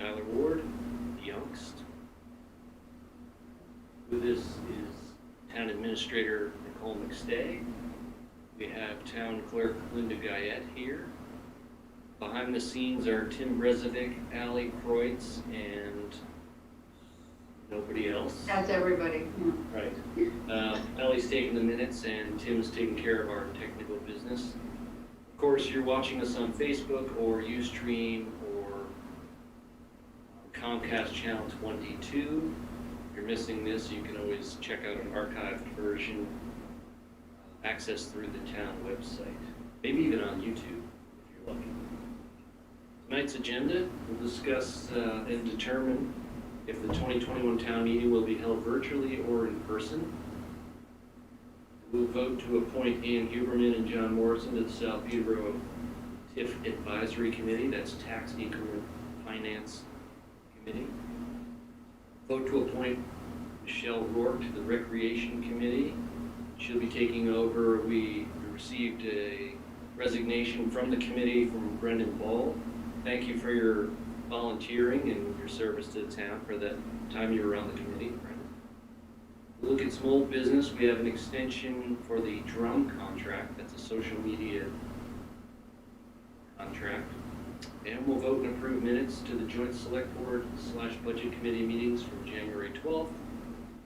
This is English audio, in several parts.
Tyler Ward, Youngst. With this is Town Administrator Nicole McStay. We have Town Clerk Linda Guyette here. Behind the scenes are Tim Brezovic, Allie Kreutz, and nobody else. That's everybody. Yeah. Right. Allie's taking the minutes and Tim's taking care of our technical business. Of course, you're watching us on Facebook or Ustream or Comcast Channel 22. If you're missing this, you can always check out an archived version, accessed through the town website, maybe even on YouTube if you're lucky. Tonight's agenda, we'll discuss and determine if the 2021 town meeting will be held virtually or in person. We'll vote to appoint Ian Huberman and John Morison to the South Peterborough TIF Advisory Committee, that's Tax Increment Finance Committee. Vote to appoint Michelle Rourke to the Recreation Committee. She'll be taking over. We received a resignation from the committee from Brendan Ball. Thank you for your volunteering and your service to the town for that time you were on the committee, Brendan. We'll look at some old business. We have an extension for the drum contract. That's a social media contract. And we'll vote and approve minutes to the Joint Select Board / Budget Committee meetings from January 12th,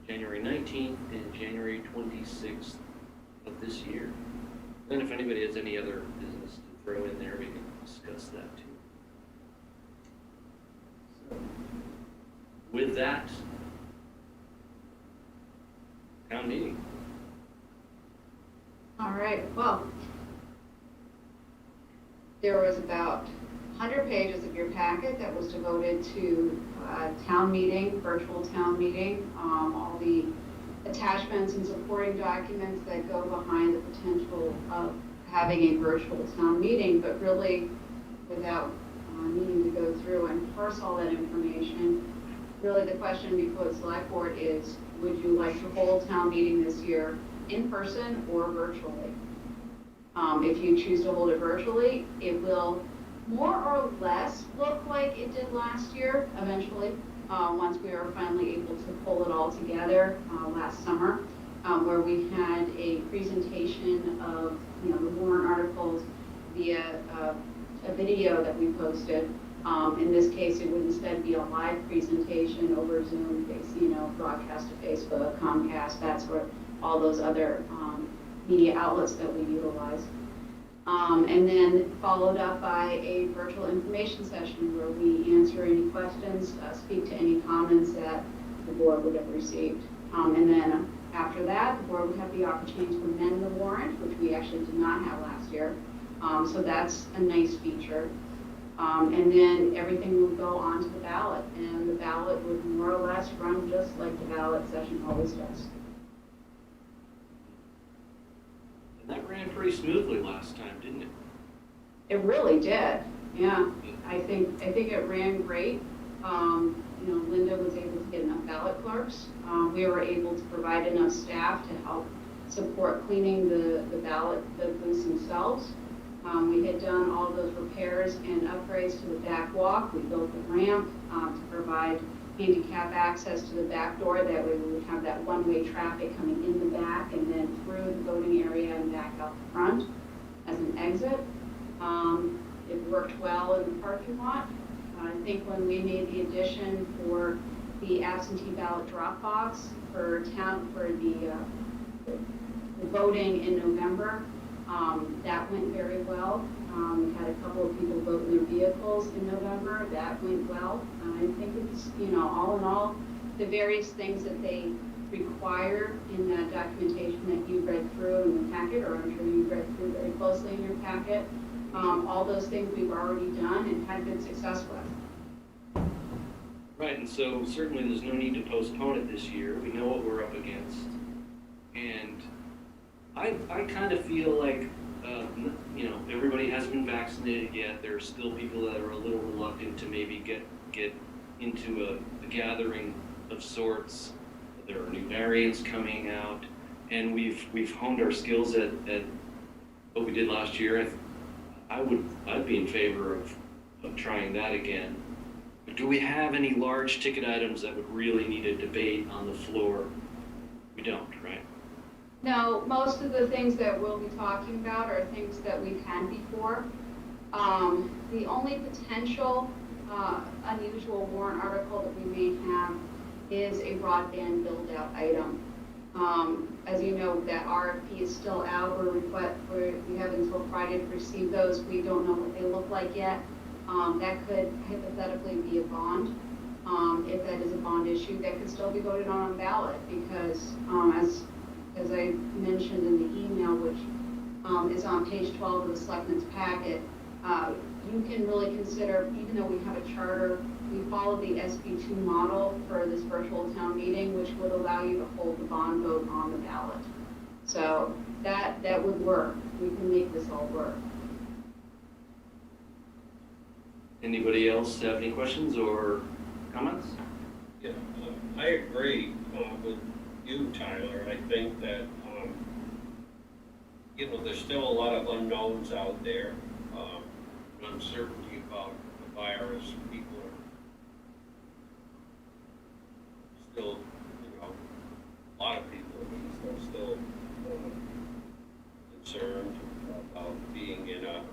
January 19th, and January 26th of this year. Then if anybody has any other business to throw in there, we can discuss that too. So, with that, town meeting. All right, well, there was about 100 pages of your packet that was devoted to town meeting, virtual town meeting, all the attachments and supporting documents that go behind the potential of having a virtual town meeting, but really without needing to go through and parse all that information. Really the question before the select board is, would you like to hold town meeting this year in person or virtually? If you choose to hold it virtually, it will more or less look like it did last year eventually, once we are finally able to pull it all together last summer, where we had a presentation of the warrant articles via a video that we posted. In this case, it would instead be a live presentation over Zoom, broadcast to Facebook, Comcast, that's where all those other media outlets that we utilize. And then followed up by a virtual information session where we answer any questions, speak to any comments that the board would have received. And then after that, the board would have the opportunity to amend the warrant, which we actually did not have last year. So that's a nice feature. And then everything would go onto the ballot, and the ballot would more or less run just like the ballot session always does. And that ran pretty smoothly last time, didn't it? It really did, yeah. I think it ran great. Linda was able to get enough ballot clerks. We were able to provide enough staff to help support cleaning the ballot booths themselves. We had done all those repairs and upgrades to the back walk. We built the ramp to provide handicap access to the back door. That way we would have that one-way traffic coming in the back and then through the voting area and back out the front as an exit. It worked well in the parking lot. I think when we made the addition for the absentee ballot drop box for the voting in November, that went very well. We had a couple of people vote in their vehicles in November. That went well. I think it's, all in all, the various things that they require in that documentation that you read through in the packet, or I'm sure you read through very closely in your packet, all those things we've already done and had good success with. Right, and so certainly there's no need to postpone it this year. We know what we're up against. And I kind of feel like, everybody hasn't been vaccinated yet. There are still people that are a little reluctant to maybe get into a gathering of sorts. There are new variants coming out, and we've honed our skills at what we did last year. I'd be in favor of trying that again. Do we have any large ticket items that would really need a debate on the floor? We don't, right? No, most of the things that we'll be talking about are things that we've had before. The only potential unusual warrant article that we may have is a broadband build-out item. As you know, that RFP is still out. We have until Friday to receive those. We don't know what they look like yet. That could hypothetically be a bond. If that is a bond issue, that could still be voted on ballot because, as I mentioned in the email, which is on page 12 of the Selectmen's packet, you can really consider, even though we have a charter, we follow the SB2 model for this virtual town meeting, which would allow you to hold the bond vote on the ballot. So that would work. We can make this all work. Anybody else have any questions or comments? Yeah, I agree with you, Tyler. I think that, there's still a lot of unknowns out there, uncertainty about the virus. People are still, a lot of people are still concerned about being in a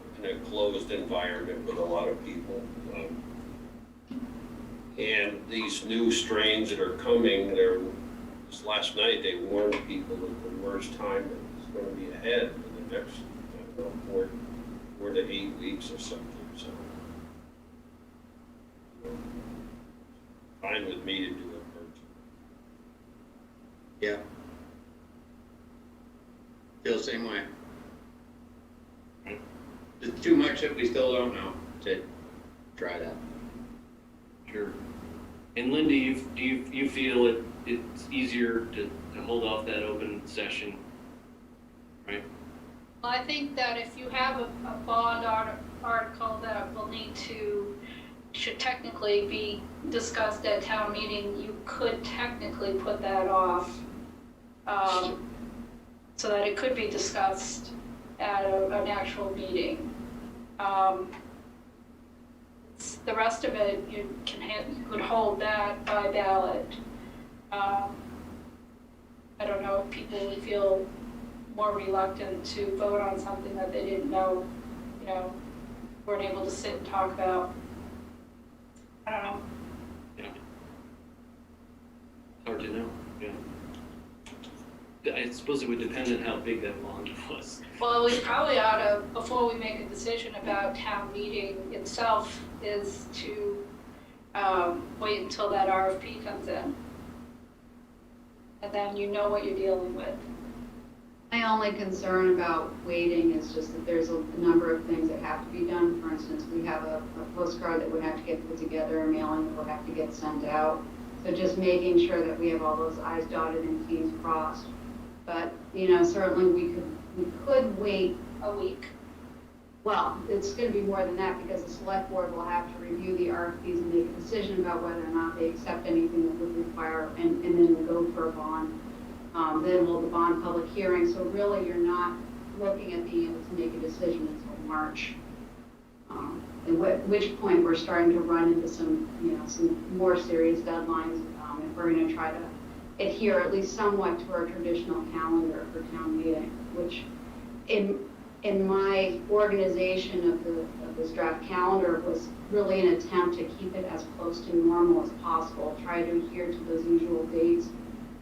closed environment with a lot of people. And these new strains that are coming, just last night they warned people that the worst time is going to be ahead in the next, 4 to 8 weeks or something. So, fine with me to do it virtually. Yeah. Feel the same way. There's too much that we still don't know to try that. Sure. And Linda, do you feel it's easier to hold off that open session, right? Well, I think that if you have a bond article that should technically be discussed at town meeting, you could technically put that off so that it could be discussed at an actual meeting. The rest of it, you could hold that by ballot. I don't know if people would feel more reluctant to vote on something that they didn't know, weren't able to sit and talk about. I don't know. Yeah. Hard to know, yeah. I suppose it would depend on how big that bond was. Well, we probably ought to, before we make a decision about town meeting itself, is to wait until that RFP comes in. And then you know what you're dealing with. My only concern about waiting is just that there's a number of things that have to be done. For instance, we have a postcard that would have to get put together, a mailing that will have to get sent out. So just making sure that we have all those I's dotted and T's crossed. But, certainly we could wait A week. Well, it's going to be more than that because the select board will have to review the RFPs and make a decision about whether or not they accept anything that would require, and then go for a bond. Then hold the bond public hearing. So really, you're not looking at being able to make a decision until March. At which point we're starting to run into some more serious deadlines if we're going to try to adhere at least somewhat to our traditional calendar for town meeting, which in my organization of this draft calendar was really an attempt to keep it as close to normal as possible, try to adhere to those usual dates,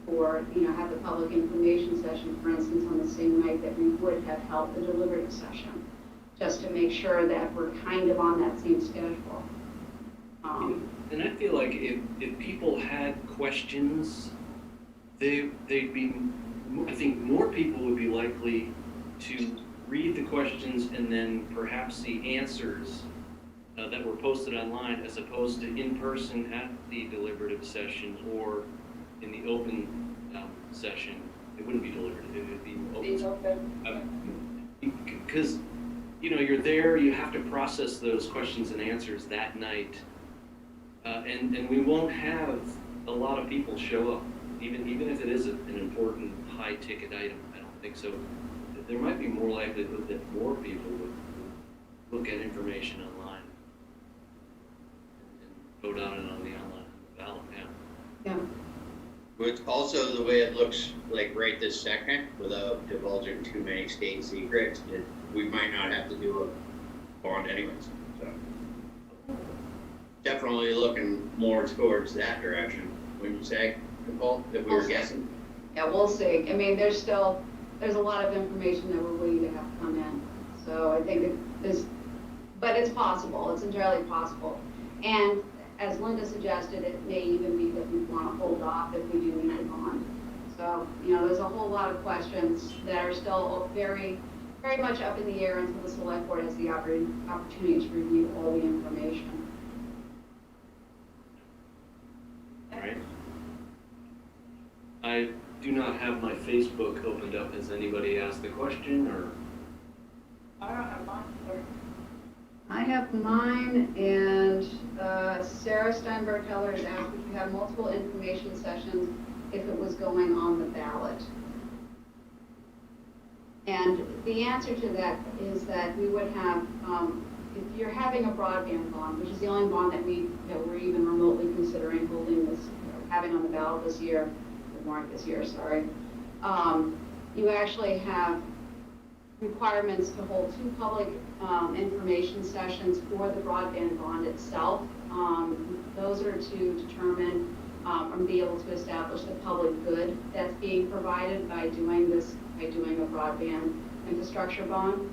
or have the public information session, for instance, on the same night that we would have held the deliberative session, just to make sure that we're kind of on that same schedule. And I feel like if people had questions, they'd be, I think more people would be likely to read the questions and then perhaps the answers that were posted online, as opposed to in person at the deliberative session or in the open session. It wouldn't be deliberative, it would be open. These open. Because you're there, you have to process those questions and answers that night, and we won't have a lot of people show up, even if it is an important high ticket item. I don't think so. There might be more likelihood that more people would look at information online vote on it on the online ballot, yeah. Yeah. But also the way it looks like right this second, without divulging too many state secrets, we might not have to do a bond anyways, so. Definitely looking more towards that direction, wouldn't you say, Nicole, if we were guessing? Yeah, we'll see. I mean, there's a lot of information that we're waiting to have come in. So I think but it's possible, it's entirely possible. And as Linda suggested, it may even be that we want to hold off if we do need a bond. So, there's a whole lot of questions that are still very, very much up in the air until the select board has the opportunity to review all the information. All right. I do not have my Facebook opened up. Has anybody asked the question, or? I don't have mine either. I have mine, and Sarah Steinberg-Heller has asked if you have multiple information sessions if it was going on the ballot. And the answer to that is that we would have, if you're having a broadband bond, which is the only bond that we're even remotely considering holding this, having on the ballot this year, the warrant this year, sorry, you actually have requirements to hold 2 public information sessions for the broadband bond itself. Those are to determine and be able to establish the public good that's being provided by doing a broadband infrastructure bond,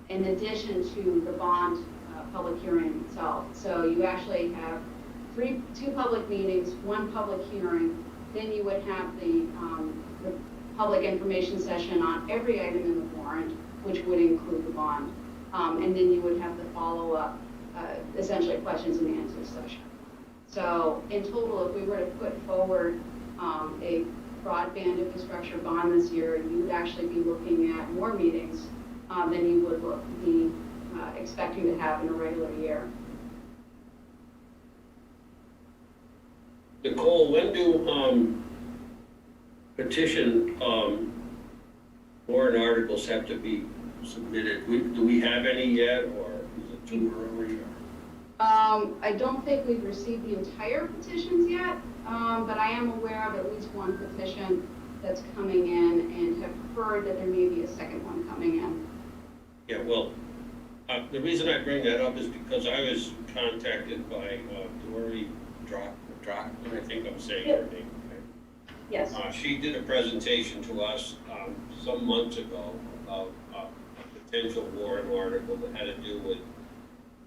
in addition to the bond public hearing itself. So you actually have 2 public meetings, 1 public hearing, then you would have the public information session on every item in the warrant, which would include the bond. And then you would have the follow-up, essentially questions and answers session. So in total, if we were to put forward a broadband infrastructure bond this year, you would actually be looking at more meetings than you would be expecting to have in a regular year. Nicole, when do petition warrant articles have to be submitted? Do we have any yet, or is it too early? I don't think we've received the entire petitions yet, but I am aware of at least 1 petition that's coming in, and have heard that there may be a second one coming in. Yeah, well, the reason I bring that up is because I was contacted by Dory Drock, I think I'm saying her name. Yes. She did a presentation to us some months ago about a potential warrant article that had to do with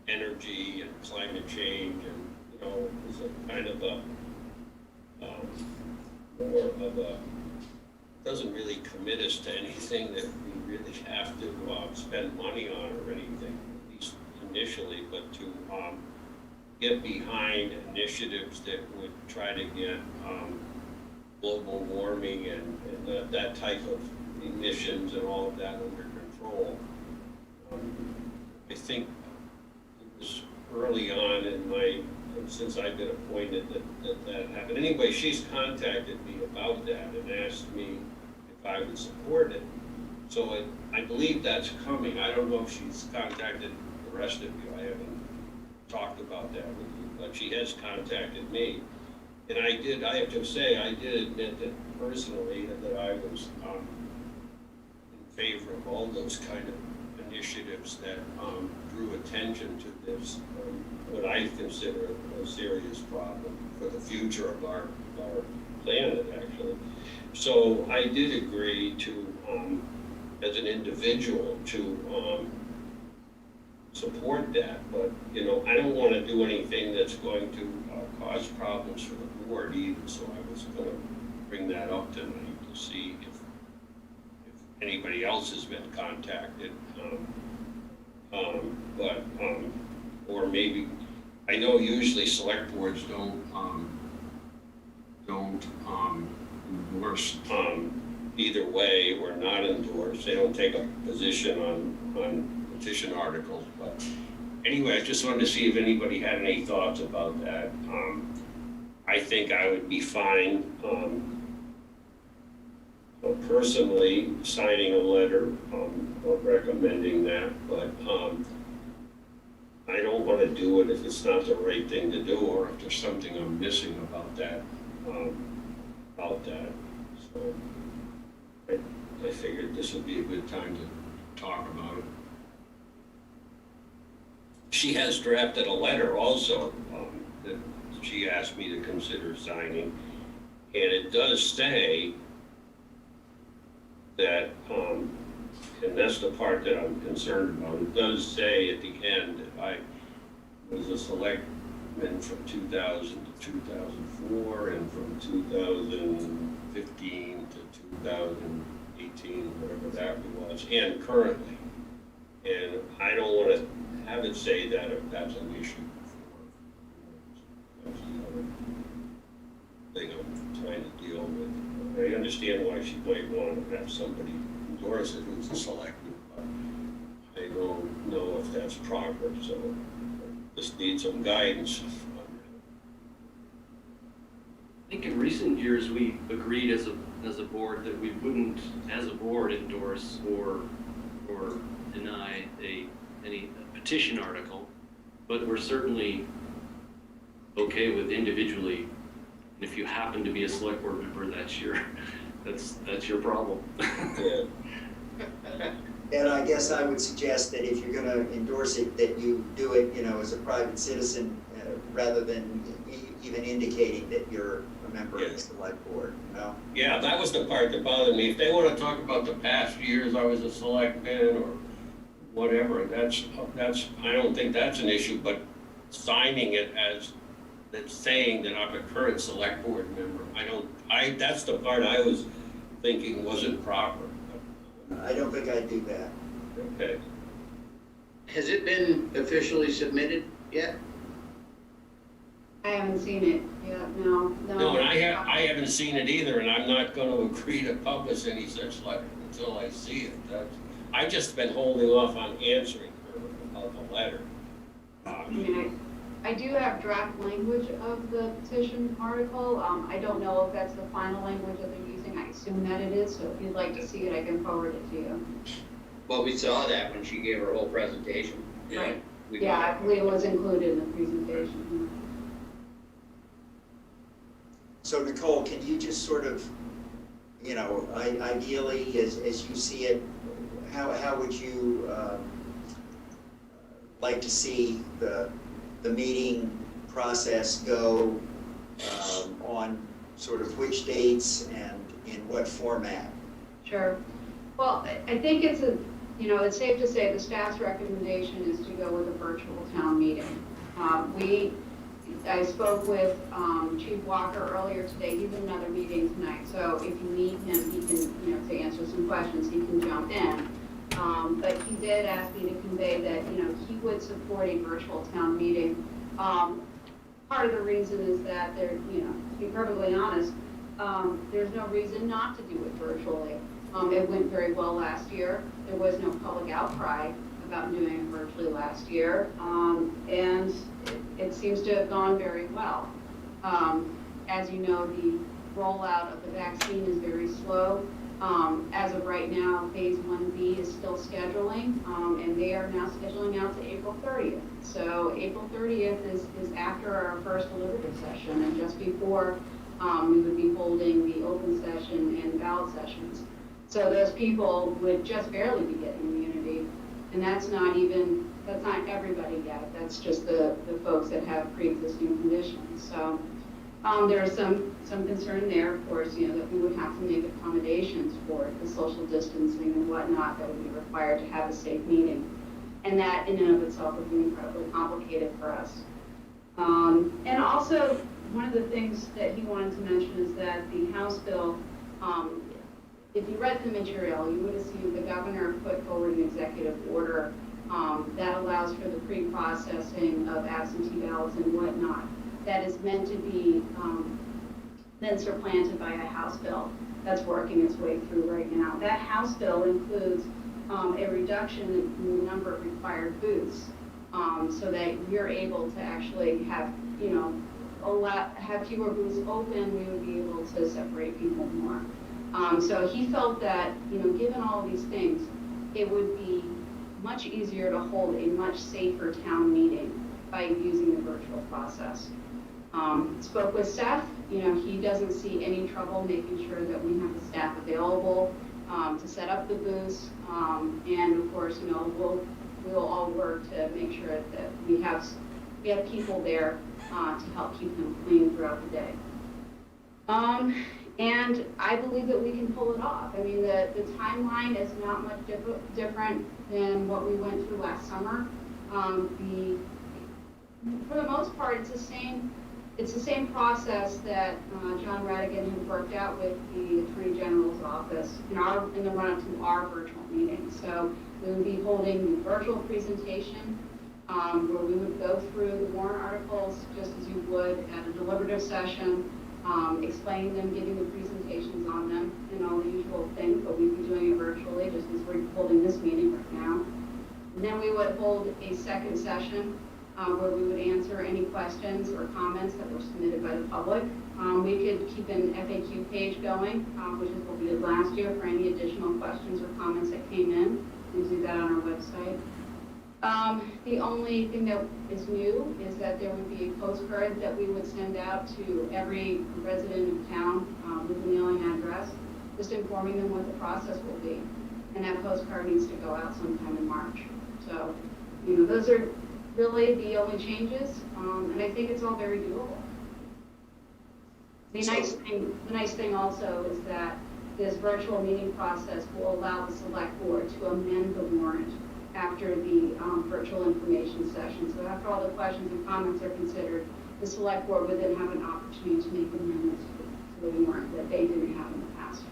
energy and climate change, and it was a kind of a more of a, doesn't really commit us to anything that we really have to spend money on or anything, at least initially, but to get behind initiatives that would try to get global warming and that type of emissions and all of that under control. I think it was early on in since I've been appointed that happened. Anyway, she's contacted me about that and asked me if I would support it. So I believe that's coming. I don't know if she's contacted the rest of you. I haven't talked about that with you, but she has contacted me. And I have to say, I did admit that personally that I was in favor of all those kind of initiatives that drew attention to this, what I consider a serious problem for the future of our planet, actually. So I did agree to, as an individual, to support that, but I don't want to do anything that's going to cause problems for the board either. So I was going to bring that up tonight to see if anybody else has been contacted, or maybe, I know usually select boards don't endorse either way, or not endorse. They don't take a position on petition articles, but anyway, I just wanted to see if anybody had any thoughts about that. I think I would be fine personally signing a letter recommending that, but I don't want to do it if it's not the right thing to do, or if there's something I'm missing about that, So I figured this would be a good time to talk about it. She has drafted a letter also, that she asked me to consider signing, and it does say that, and that's the part that I'm concerned about. It does say at the end, that I was a selectman from 2000 to 2004, and from 2015 to 2018, whatever that was, and currently. And I don't want to have it say that if that's an issue. That's another thing I'm trying to deal with. I understand why she might want to have somebody endorse it who's a selectman, but I don't know if that's proper, so I just need some guidance on that. I think in recent years, we agreed as a board that we wouldn't, as a board, endorse or deny any petition article, but we're certainly okay with individually. And if you happen to be a select board member, that's your problem. Yeah. And I guess I would suggest that if you're gonna endorse it, that you do it, as a private citizen, rather than even indicating that you're a member of the select board, Yeah, that was the part that bothered me. If they want to talk about the past years I was a selectman or whatever, that's, I don't think that's an issue, but signing it as, that's saying that I'm a current select board member, that's the part I was thinking wasn't proper. I don't think I'd do that. Okay. Has it been officially submitted yet? I haven't seen it yet, no. No, and I haven't seen it either, and I'm not going to agree to publish any such letter until I see it. I've just been holding off on answering her about the letter. I do have draft language of the petition article. I don't know if that's the final language that they're using. I assume that it is, so if you'd like to see it, I can forward it to you. Well, we saw that when she gave her whole presentation. Right. We Yeah, got I it. believe it was included in the presentation. So Nicole, can you just sort of, ideally, as you see it, how would you like to see the meeting process go, on sort of which dates and in what format? Sure. Well, I think it's safe to say the staff's recommendation is to go with a virtual town meeting. I spoke with Chief Walker earlier today. He's in another meeting tonight, so if you need him, he can, to answer some questions, he can jump in. But he did ask me to convey that, he would support a virtual town meeting. Part of the reason is that to be perfectly honest, there's no reason not to do it virtually. It went very well last year. There was no public outcry about doing it virtually last year, and it seems to have gone very well. As you know, the rollout of the vaccine is very slow. As of right now, phase 1B is still scheduling, and they are now scheduling out to April 30th. So April 30th is after our first deliberative session, and just before we would be holding the open session and ballot sessions. So those people would just barely be getting immunity, and that's not everybody yet. That's just the folks that have pre-existing conditions. So there is some concern there, of course, that we would have to make accommodations for the social distancing and whatnot that would be required to have a safe meeting. And that in and of itself would be incredibly complicated for us. And also, one of the things that he wanted to mention is that the House bill, if you read the material, you would have seen the governor put forward an executive order that allows for the pre-processing of absentee ballots and whatnot. That is meant to be then supplanted by a House bill that's working its way through right now. That House bill includes a reduction in the number of required booths, so that you're able to actually have, have fewer booths open. We would be able to separate people more. So he felt that, given all of these things, it would be much easier to hold a much safer town meeting by using the virtual process. Spoke with Seth, he doesn't see any trouble making sure that we have the staff available to set up the booths. And of course, we'll all work to make sure that we have people there to help keep them clean throughout the day. And I believe that we can pull it off. I mean, the timeline is not much different than what we went through last summer. For the most part, it's the same process that John Radigan had worked out with the Attorney General's office in the run-up to our virtual meeting. So we would be holding the virtual presentation where we would go through the warrant articles just as you would at a deliberative session, explaining them, giving the presentations on them, and all the usual things, but we'd be doing it virtually just as we're holding this meeting right now. And then we would hold a second session where we would answer any questions or comments that were submitted by the public. We could keep an FAQ page going, which is what we did last year for any additional questions or comments that came in. We do that on our website. The only thing that is new is that there would be a postcard that we would send out to every resident of town with a mailing address, just informing them what the process will be. And that postcard needs to go out sometime in March. So, those are really the only changes, and I think it's all very doable. The nice thing also is that this virtual meeting process will allow the select board to amend the warrant after the virtual information session. So after all the questions and comments are considered, the select board would then have an opportunity to make amendments to the warrant that they didn't have in the past.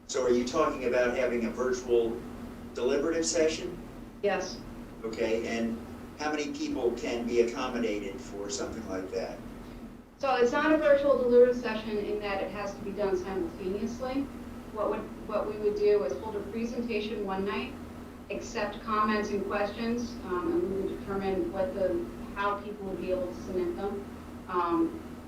So are you talking about having a virtual deliberative session? Yes. Okay, and how many people can be accommodated for something like that? So it's not a virtual deliberative session in that it has to be done simultaneously. What we would do is hold a presentation one night, accept comments and questions, and we would determine how people would be able to submit them.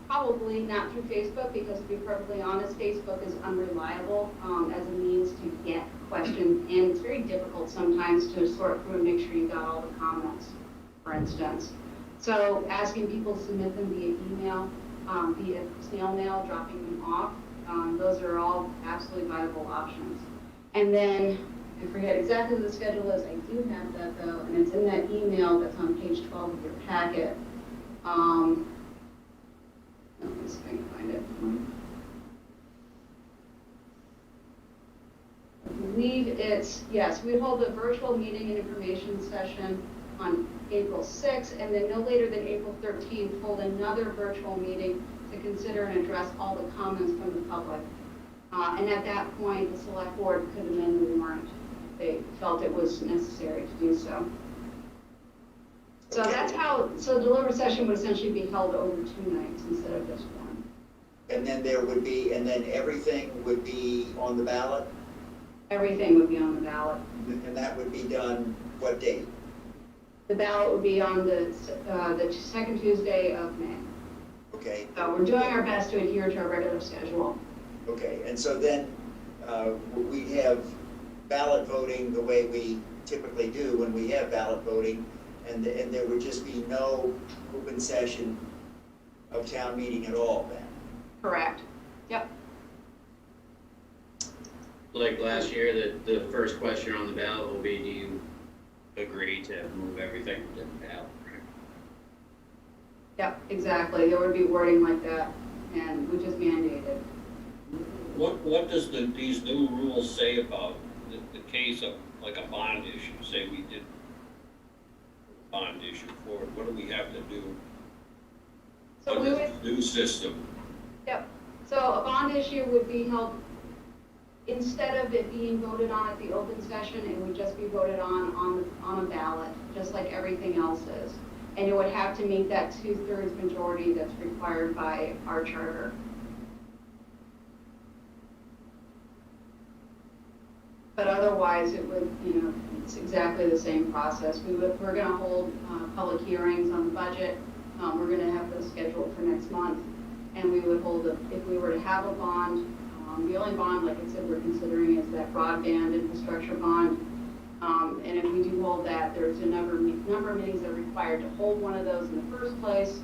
Probably not through Facebook, because to be perfectly honest, Facebook is unreliable as a means to get questions, and it's very difficult sometimes to sort through and make sure you got all the comments, for instance. So asking people to submit them via email, via snail mail, dropping them off, those are all absolutely viable options. And then, I forget exactly what the schedule is, I do have that though, and it's in that email that's on page 12 of your packet. Let me see if I can find it. I believe it's, yes, we hold a virtual meeting and information session on April 6th, and then no later than April 13th, hold another virtual meeting to consider and address all the comments from the public. And at that point, the select board could amend the warrant if they felt it was necessary to do so. So that's how, so the deliberative session would essentially be held over 2 nights instead of just one. And then and then everything would be on the ballot? Everything would be on the ballot. And that would be done what date? The ballot would be on the second Tuesday of May. Okay. So we're doing our best to adhere to our regular schedule. Okay, and so then we have ballot voting the way we typically do when we have ballot voting, and there would just be no open session of town meeting at all then? Correct. Yep. Like last year, the first question on the ballot will be, do you agree to move everything to the ballot? Yep, exactly. There would be wording like that, and which is mandated. What does these new rules say about the case of like a bond issue? Say we did a bond issue for it, what do we have to do So under we would, the new system? yep. So a bond issue would be held, instead of it being voted on at the open session, it would just be voted on a ballot, just like everything else is. And it would have to meet that 2/3 majority that's required by our charter. But otherwise, it would, it's exactly the same process. We're going to hold public hearings on the budget. We're going to have those scheduled for next month. And we would hold, if we were to have a bond, the only bond, like I said, we're considering is that broadband infrastructure bond. And if we do hold that, there's a number of meetings that are required to hold one of those in the first place.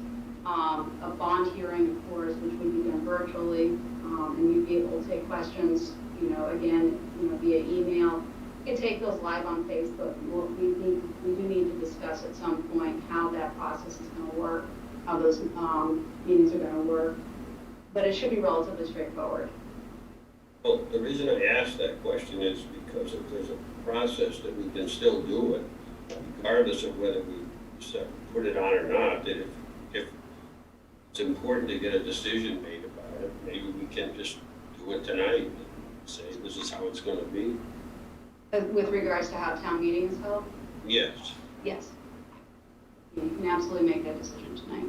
A bond hearing, of course, which would be done virtually, and you'd be able to take questions, again, via email. You can take those live on Facebook. We do need to discuss at some point how that process is going to work, how those meetings are going to work. But it should be relatively straightforward. Well, the reason I asked that question is because if there's a process that we can still do it, regardless of whether we put it on or not, that if it's important to get a decision made about it, maybe we can just do it tonight and say this is how it's going to be. With regards to how town meeting is held? Yes. Yes. You can absolutely make that decision tonight.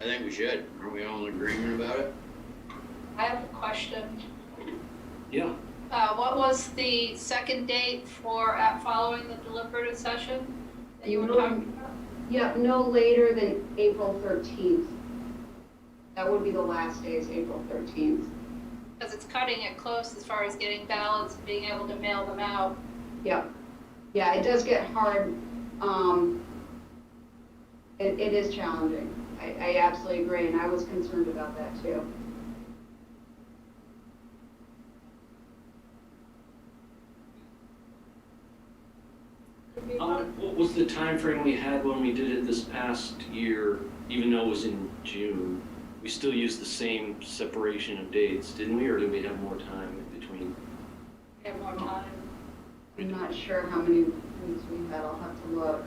I think we should. Are we all in agreement about it? I have a question. Yeah, What was the second date for following the deliberative session that you were talking about? Yeah, no later than April 13th. That would be the last day, is April 13th. Because it's cutting it close as far as getting ballots and being able to mail them out. Yeah. Yeah, it does get hard. It is challenging. I absolutely agree, and I was concerned about that too. what was the time frame we had when we did it this past year, even though it was in June? We still used the same separation of dates, didn't we, or did we have more time in between? We have more time. I'm not sure how many weeks we had. I'll have to look.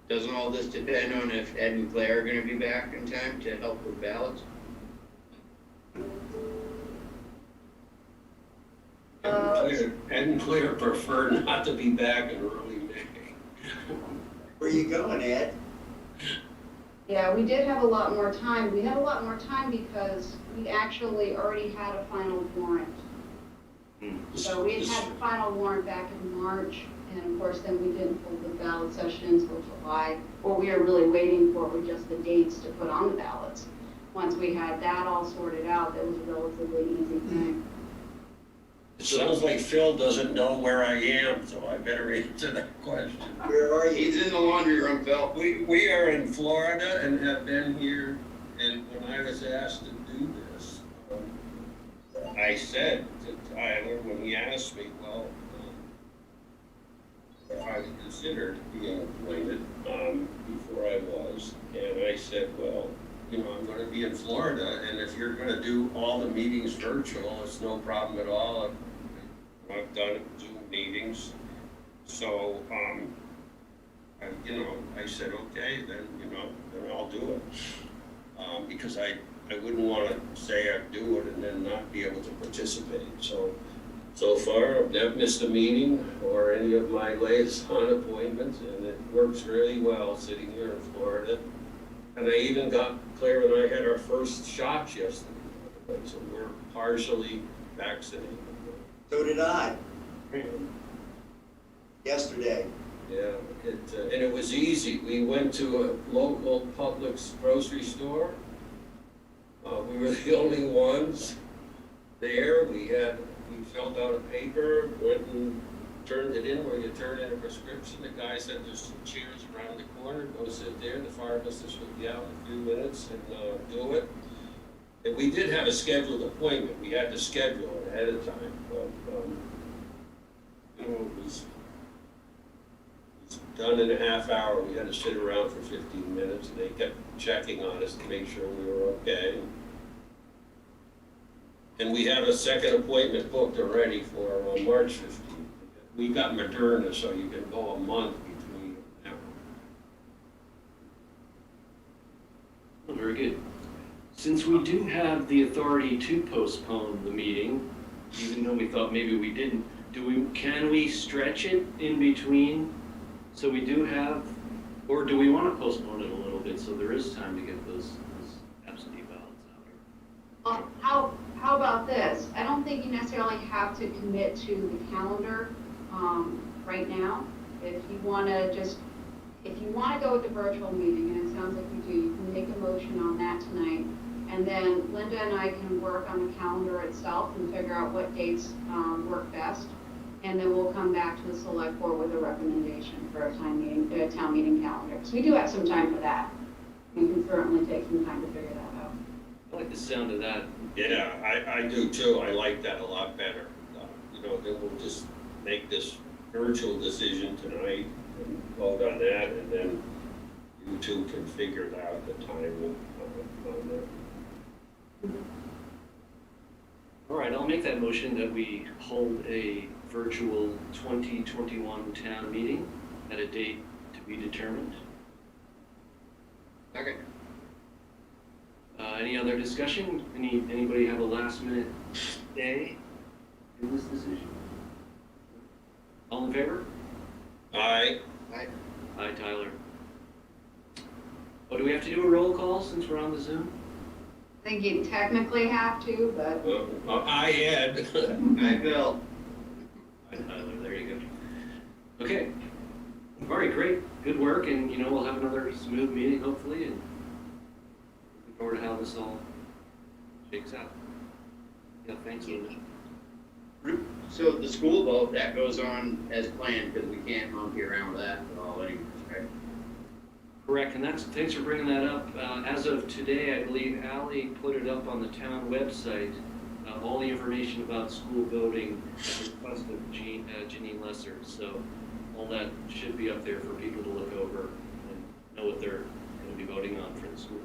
Doesn't all this depend on if Ed and Claire are gonna be back in time to help with ballots? Ed and Claire prefer not to be back in early May. Where you going, Ed? Yeah, we did have a lot more time. We had a lot more time because we actually already had a final warrant. So we had had the final warrant back in March, and of course then we didn't hold the ballot session until July. What we were really waiting for were just the dates to put on the ballots. Once we had that all sorted out, that was a relatively easy thing. It sounds like Phil doesn't know where I am, so I better answer that question. Where are you? He's in the laundry room, Phil. We are in Florida and have been here, and when I was asked to do this, I said to Tyler, when he asked me, well, if I would consider being appointed, before I was, and I said, well, I'm gonna be in Florida, and if you're gonna do all the meetings virtual, it's no problem at all. I've done Zoom meetings, so, I said, okay, then I'll do it. Because I wouldn't wanna say I'd do it and then not be able to participate, so far, I've never missed a meeting or any of my liaison appointments, and it works really well sitting here in Florida. And I even Claire and I had our first shots yesterday, so we're partially vaccinated. So did I, yesterday. Yeah, and it was easy. We went to a local Publix grocery store. We were the only ones there. We filled out a paper, went and turned it in where you turn in a prescription. The guy said there's some chairs around the corner, go sit there. The pharmacist will be out in a few minutes and do it. And we did have a scheduled appointment. We had to schedule it ahead of time, but it was done in a half hour. We had to sit around for 15 minutes, and they kept checking on us to make sure we were okay. And we have a second appointment booked already for March 15th. We got Moderna, so you can go a month between now. Oh, very good. Since we do have the authority to postpone the meeting, even though we thought maybe we didn't, can we stretch it in between? So we do have, or do we want to postpone it a little bit so there is time to get those absentee ballots out? How about this? I don't think you necessarily have to commit to the calendar right now. if you want to go with the virtual meeting, and it sounds like you do, you can make a motion on that tonight. And then Linda and I can work on the calendar itself and figure out what dates work best. And then we'll come back to the select board with a recommendation for a town meeting calendar. Because we do have some time for that. We can certainly take some time to figure that out. I like the sound of that. Yeah, I do too. I like that a lot better. Then we'll just make this virtual decision tonight and vote on that, and then you two can figure out the time on that. All right, I'll make that motion that we hold a virtual 2021 town meeting at a date to be determined. Okay. Any other discussion? Anybody have a last minute say in this decision? All in favor? Aye. Aye, Tyler. Oh, do we have to do a roll call since we're on the Zoom? I think you technically have to, but Aye, Ed. Hi, Bill. Aye, Tyler, there you go. Okay. All right, great. Good work, and we'll have another smooth meeting hopefully, and looking forward to how this all shakes out. Yeah, thanks, Linda. So the school vote, that goes on as planned, because we can't monkey around with that at all anyways, right? Correct, and thanks for bringing that up. As of today, I believe Ally put it up on the town website, all the information about school voting at the request of Janine Lesser. So all that should be up there for people to look over and know what they're going to be voting on for the school.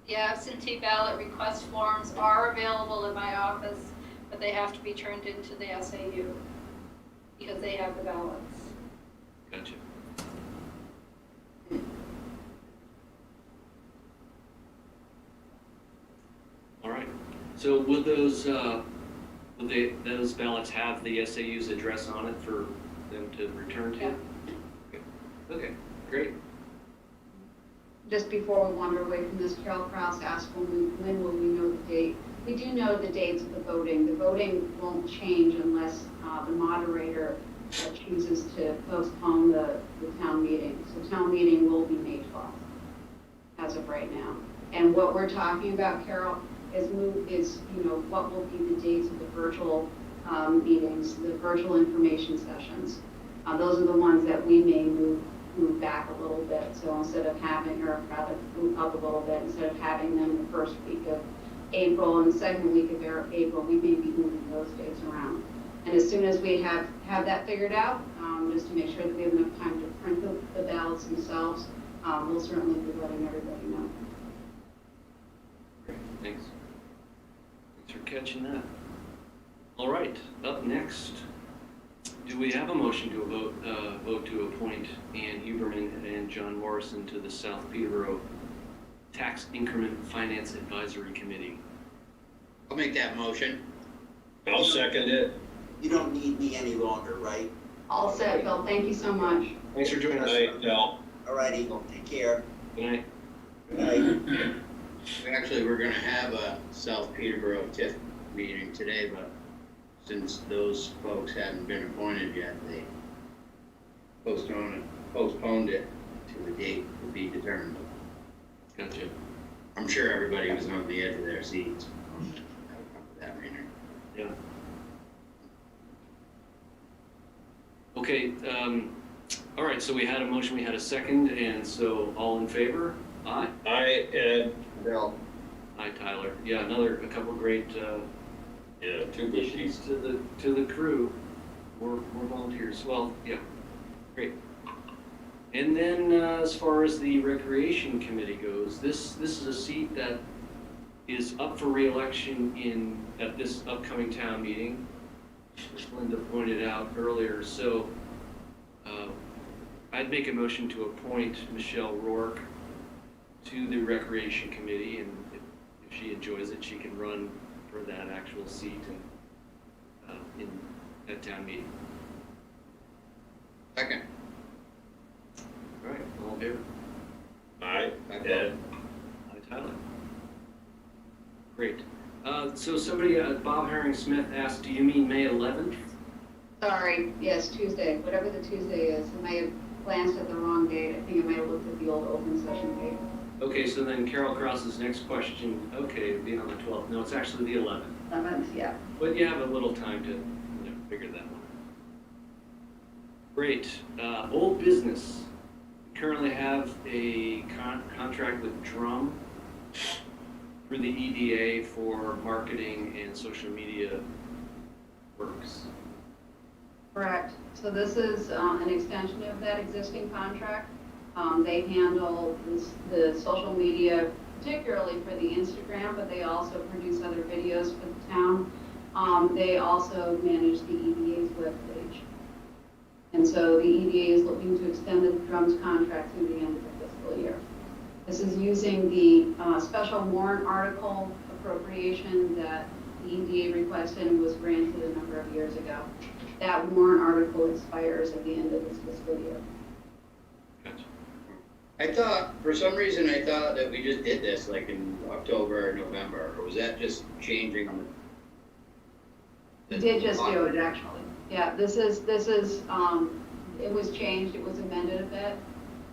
Yeah, absentee ballot request forms are available in my office, but they have to be turned into the SAU because they have the ballots. Gotcha. All right. So would those ballots have the SAU's address on it for them to return to? Yeah. Okay. Great. just before we wander away from this, Carol Krause asked when will we know the date? We do know the dates of the voting. The voting won't change unless the moderator chooses to postpone the town meeting. So town meeting will be May 12th as of right now. And what we're talking about, Carol, is what will be the dates of the virtual meetings, the virtual information sessions. Those are the ones that we may move back a little bit. So instead of having, or rather move up a little bit, instead of having them the first week of April and the second week of April, we may be moving those dates around. And as soon as we have that figured out, just to make sure that we have enough time to print the ballots themselves, we'll certainly be letting everybody know. Great, thanks. Thanks for catching that. All right, up next, do we have a motion to vote to appoint Ann Huberman and John Morison to the South Peterborough Tax Increment Finance Advisory Committee? I'll make that motion. I'll second it. You don't need me any longer, right? All set, Bill. Thank you so much. Thanks for joining us. Aye, Del. All righty, take care. Good night. Good night. Actually, we're gonna have a South Peterborough TIF meeting today, but since those folks hadn't been appointed yet, they postponed it to a date to be determined. Gotcha. I'm sure everybody was on the edge of their seats. That meeting. Yeah. Okay, all right, so we had a motion, we had a second, and so all in favor? Aye? Aye, Ed. Bill. Aye, Tyler. Yeah, a couple great Yeah, two good additions pieces. to the crew. More volunteers. Well, yeah, great. And then as far as the Recreation Committee goes, this is a seat that is up for re-election at this upcoming town meeting, as Linda pointed out earlier. So I'd make a motion to appoint Michelle Rourke to the Recreation Committee, and if she enjoys it, she can run for that actual seat in that town meeting. Second. All right, all in favor? Aye, Ed. Aye, Tyler. Great. So somebody, Bob Herring Smith asked, do you mean May 11th? Sorry, yes, Tuesday, whatever the Tuesday is. I may have glanced at the wrong date. I think I may have looked at the old open session date. Okay, so then Carol Cross's next question, okay, it'd be on the 12th. No, it's actually the 11th. 11th, yeah. But you have a little time to figure that one out. Great. Old business. We currently have a contract with Drum through the EDA for marketing and social media works. Correct. So this is an extension of that existing contract. They handle the social media, particularly for the Instagram, but they also produce other videos for the town. They also manage the EDA's webpage. And so the EDA is looking to extend the Drum's contract through the end of the fiscal year. This is using the special warrant article appropriation that the EDA requested and was granted a number of years ago. That warrant article expires at the end of this fiscal year. Gotcha. I thought, for some reason, I thought that we just did this like in October or November, or was that just changing the? We did just do it, actually. Yeah, this is, it was changed, it was amended a bit,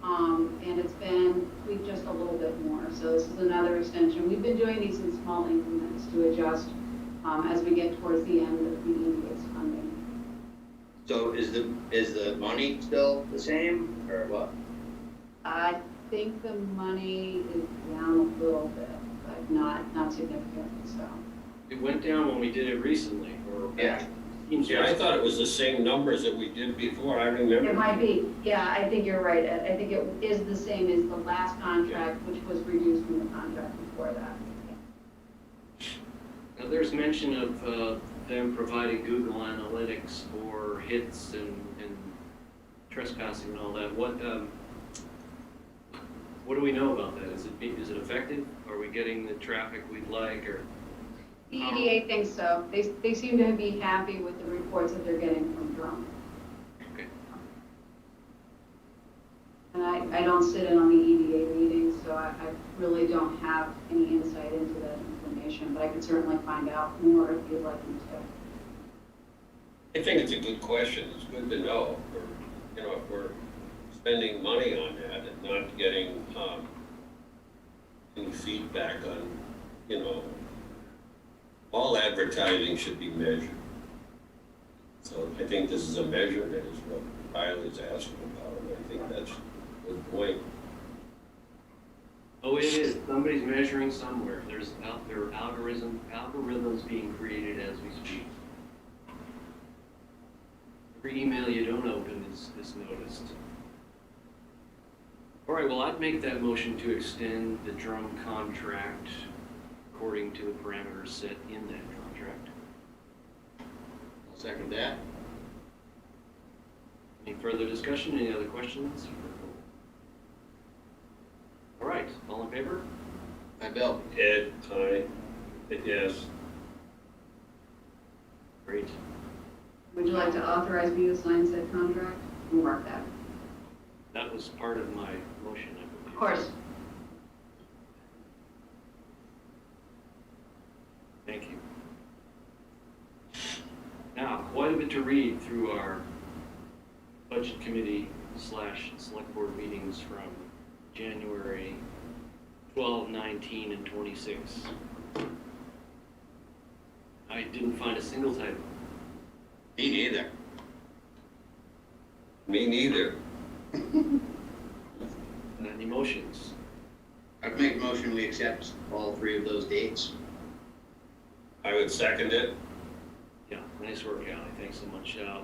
and it's been tweaked just a little bit more. So this is another extension. We've been doing these in small increments to adjust as we get towards the end of the EDA's funding. So is the money still the same, or what? I think the money is down a little bit, but not significantly so. It went down when we did it recently, or Yeah. Yeah, I thought it was the same numbers that we did before, I remember. It might be, yeah, I think you're right, Ed. I think it is the same as the last contract, which was reduced from the contract before that. Now, there's mention of them providing Google Analytics for hits and trespassing and all that. What do we know about that? Is it effective? Are we getting the traffic we'd like, or? The EDA thinks so. They seem to be happy with the reports that they're getting from Drum. Okay. And I don't sit in on the EDA meetings, so I really don't have any insight into that information, but I could certainly find out more if you'd like me to. I think it's a good question, it's good to know, if we're spending money on that and not getting, any feedback on, all advertising should be measured. So I think this is a measurement is what Kyle is asking about, and I think that's a good point. Oh, it is. Somebody's measuring somewhere. There are algorithms being created as we speak. Every email you don't open is noticed. All right, well, I'd make that motion to extend the Drum contract according to the parameters set in that contract. I'll second that. Any further discussion? Any other questions? All right, all in favor? Hi, Bill. Ed, aye, yes. Great. Would you like to authorize me to sign said contract? We'll mark that. That was part of my motion, I believe. Of course. Thank you. Now, quite a bit to read through our budget committee / select board meetings from January 12, 19, and 26. I didn't find a single typo. Me neither. Me neither. Any motions? I'd make a motion we accept all three of those dates. I would second it. Yeah, nice work, Ally. Thanks so much. Yeah.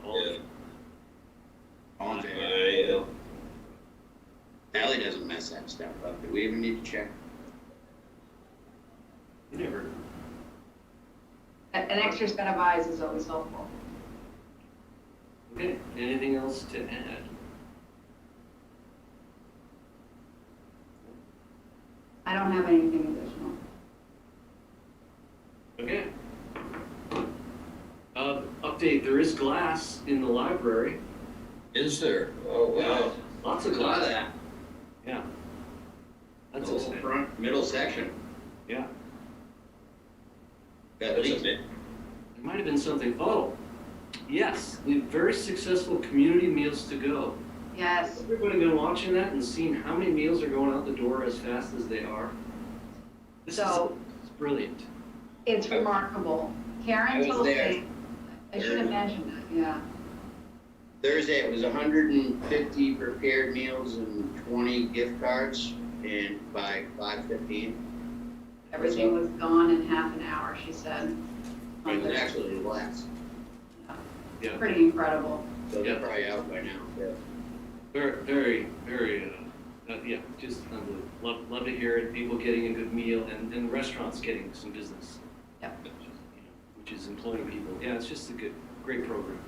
All in favor? Aye. Ally doesn't mess that stuff up. Do we even need to check? You never. An extra set of eyes is always helpful. Okay, anything else to add? I don't have anything additional. Okay. Update, there is glass in the library. Is there? Oh, wow. Lots of A lot of glass. that. Yeah. The That's whole exciting. front, middle section. Yeah. At That's a least. bit. There might have been something, Yes, the very successful community meals to go. Yes, Everybody been watching that and seeing how many meals are going out the door as fast as they are? This is So- it's brilliant. it's remarkable. I Karen was told there. me, I should have mentioned that, yeah. Thursday, it was 150 prepared meals and 20 gift cards, and by 5:15, Everything was gone in half an hour, she said. it was actually less. Yeah, Pretty incredible. So they're Yeah. probably out by now, yeah. very, yeah, just unbelievable. Love to hear it, people getting a good meal and restaurants getting some business. Yep. Which is employing people. Yeah, it's just a great program.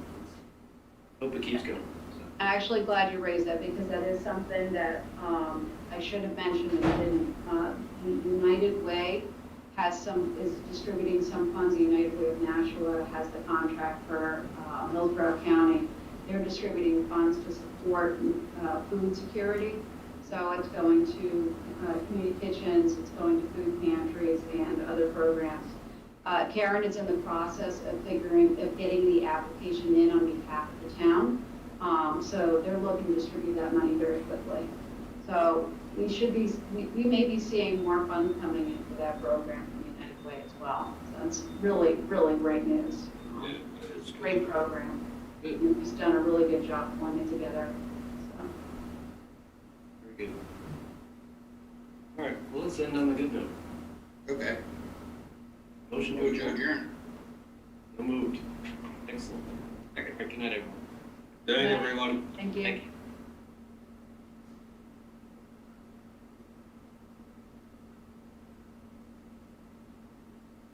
Hope it keeps going. So. I'm actually glad you raised that because that is something that I should have mentioned and didn't. United Way is distributing some funds. The United Way of Nashua has the contract for Hillsborough County. They're distributing funds to support food security. So it's going to community kitchens, it's going to food pantries and other programs. Karen is in the process of getting the application in on behalf of the town. So they're looking to distribute that money very quickly. So we may be seeing more funds coming in for that program from United Way as well. So it's really, really great news. Yeah, it's good. Great program. Good. You've just done a really good job pulling it together. So. Very good. All right, well, let's end on a good note. Okay. Motion to adjourn. So moved. Excellent. Good night, everyone. Good night, everyone. Thank you. Thank you.